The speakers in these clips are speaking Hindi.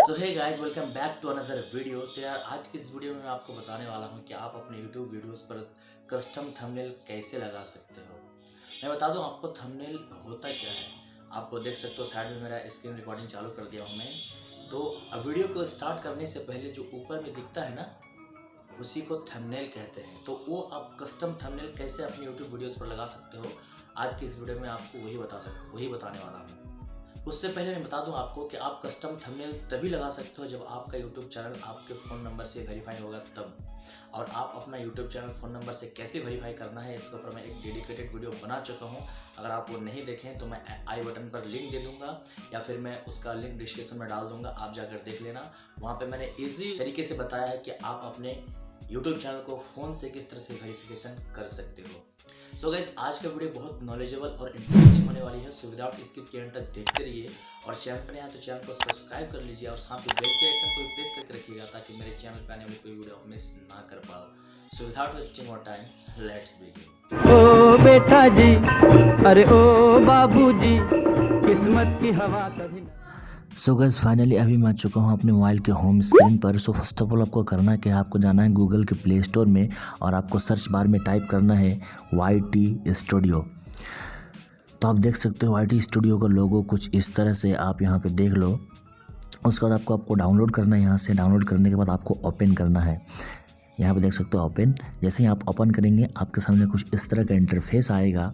So hey guys, welcome back to another video. तो यार आज की इस वीडियो में मैं आपको बताने वाला हूं कि आप अपने YouTube वीडियोस पर कस्टम थंबनेल कैसे लगा सकते हो। मैं बता दूं आपको थंबनेल होता क्या है। आपको देख सकते हो साइड में मेरा स्क्रीन रिकॉर्डिंग चालू कर दिया हूं मैं। तो वीडियो को स्टार्ट करने से पहले जो ऊपर में दिखता है ना, उसी को थंबनेल कहते हैं। तो वो आप कस्टम थंबनेल कैसे अपने YouTube वीडियोस पर लगा सकते हो, आज की इस वीडियो में आपको वही बताने वाला हूँ। उससे पहले मैं बता दूं आपको कि आप कस्टम थंबनेल तभी लगा सकते हो जब आपका YouTube चैनल आपके फ़ोन नंबर से वेरीफाई होगा तब। और आप अपना YouTube चैनल फ़ोन नंबर से कैसे वेरीफाई करना है, इसके ऊपर मैं एक डेडिकेटेड वीडियो बना चुका हूं। अगर आप वो नहीं देखें तो मैं आई बटन पर लिंक दे दूंगा या फिर मैं उसका लिंक डिस्क्रिप्शन में डाल दूंगा, आप जाकर देख लेना। वहाँ पर मैंने ईजी तरीके से बताया है कि आप अपने YouTube चैनल को फ़ोन से किस तरह से वेरिफिकेशन कर सकते हो। सो गाइस, आज का वीडियो बहुत नॉलेजेबल और इंटरेस्टिंग होने वाली है। सो विदाउट स्किप किए एंड तक देखते रहिए और चैनल पर नया तो चैनल को सब्सक्राइब कर लीजिए और साथ ही बेल के आइकन को प्रेस करके रखिएगा ताकि मेरे चैनल पर आने वाली कोई वीडियो आप मिस ना कर पाओ। सो विदाउट वेस्टिंग और टाइम, लेट्स बिगिन। ओ बेटा जी, अरे ओ बाबूजी, किस्मत की हवा कभी। सो गाइस, फाइनली अभी मैं आ चुका हूँ अपने मोबाइल के होम स्क्रीन पर। सो फर्स्ट ऑफ ऑल आपको करना है कि आपको जाना है गूगल के प्ले स्टोर में और आपको सर्च बार में टाइप करना है YT स्टूडियो। तो आप देख सकते हो YT स्टूडियो का लोगो कुछ इस तरह से आप यहाँ पे देख लो। उसके बाद आपको डाउनलोड करना है। यहाँ से डाउनलोड करने के बाद आपको ओपन करना है। यहाँ पे देख सकते हो ओपन। जैसे ही आप ओपन करेंगे आपके सामने कुछ इस तरह का इंटरफेस आएगा।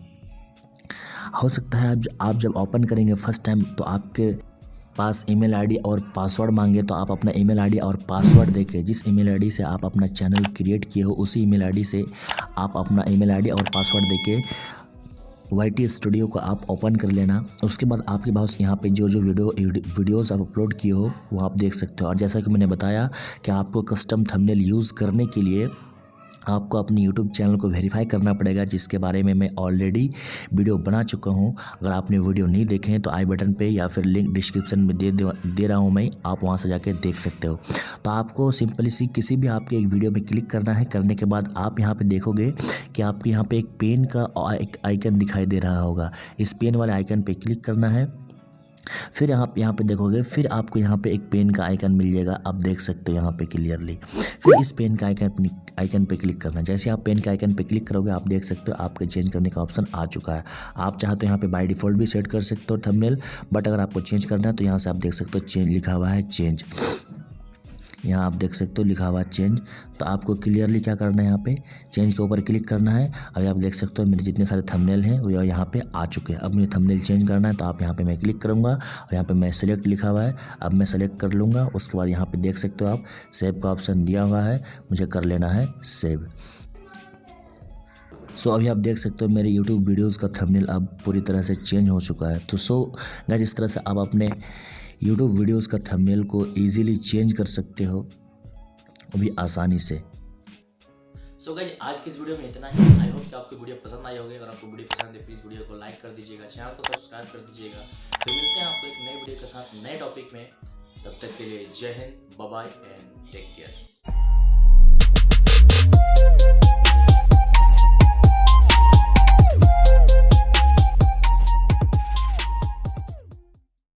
हो सकता है आप जब ओपन करेंगे फर्स्ट टाइम तो आपके पास ईमेल आईडी और पासवर्ड मांगे, तो आप अपना ईमेल आईडी और पासवर्ड देके जिस ईमेल आईडी से आप अपना चैनल क्रिएट किए हो उसी ईमेल आईडी से आप अपना ईमेल आईडी और पासवर्ड देके YT स्टूडियो को आप ओपन कर लेना। उसके बाद आपके पास यहाँ पे जो वीडियोस आप अपलोड किए हो वो आप देख सकते हो। और जैसा कि मैंने बताया कि आपको कस्टम थंबनेल यूज़ करने के लिए आपको अपने YouTube चैनल को वेरीफाई करना पड़ेगा, जिसके बारे में मैं ऑलरेडी वीडियो बना चुका हूं। अगर आपने वीडियो नहीं देखे हैं तो आई बटन पे या फिर लिंक डिस्क्रिप्शन में दे रहा हूं मैं, आप वहां से जाके देख सकते हो। तो आपको सिंपली सी किसी भी आपके एक वीडियो में क्लिक करना है। करने के बाद आप यहां पे देखोगे कि आपके यहाँ पे एक पेन का एक आइकन दिखाई दे रहा होगा। इस पेन वाले आइकन पर क्लिक करना है। फिर आप यहाँ पे देखोगे, फिर आपको यहाँ पे एक पेन का आइकन मिल जाएगा, आप देख सकते हो यहाँ पे क्लियरली। फिर इस पेन का आइकन पे क्लिक करना। जैसे आप पेन के आइकन पे क्लिक करोगे आप देख सकते हो आपके चेंज करने का ऑप्शन आ चुका है। आप चाहे तो यहाँ पे बाय डिफ़ॉल्ट भी सेट कर सकते हो थंबनेल, बट अगर आपको चेंज करना है तो यहाँ से आप देख सकते हो चेंज लिखा हुआ है चेंज। यहाँ आप देख सकते हो लिखा हुआ चेंज। तो आपको क्लियरली क्या करना है, यहाँ पे चेंज के ऊपर क्लिक करना है। अभी आप देख सकते हो मेरे जितने सारे थंबनेल हैं वो यहाँ पे आ चुके हैं। अब मुझे थंबनेल चेंज करना है तो आप यहाँ पे मैं क्लिक करूँगा और यहाँ पे मैं सेलेक्ट लिखा हुआ है, अब मैं सेलेक्ट कर लूँगा। उसके बाद यहाँ पे देख सकते हो आप सेव का ऑप्शन दिया हुआ है, मुझे कर लेना है सेव। सो अभी आप देख सकते हो मेरे YouTube वीडियोज़ का थंबनेल अब पूरी तरह से चेंज हो चुका है। तो गाइस, इस तरह से आप अपने YouTube वीडियोज़ का थंबनेल को ईजिली चेंज कर सकते हो, वो भी आसानी से। सो गाइस, आज की इस वीडियो में इतना ही। आई होप कि आपको वीडियो पसंद आई होगी। अगर आपको वीडियो पसंद है प्लीज़ वीडियो को लाइक कर दीजिएगा, चैनल को सब्सक्राइब कर दीजिएगा। फिर मिलते हैं आपको एक नए वीडियो के साथ नए टॉपिक में। तब तक के लिए जय हिंद, bye bye and take care.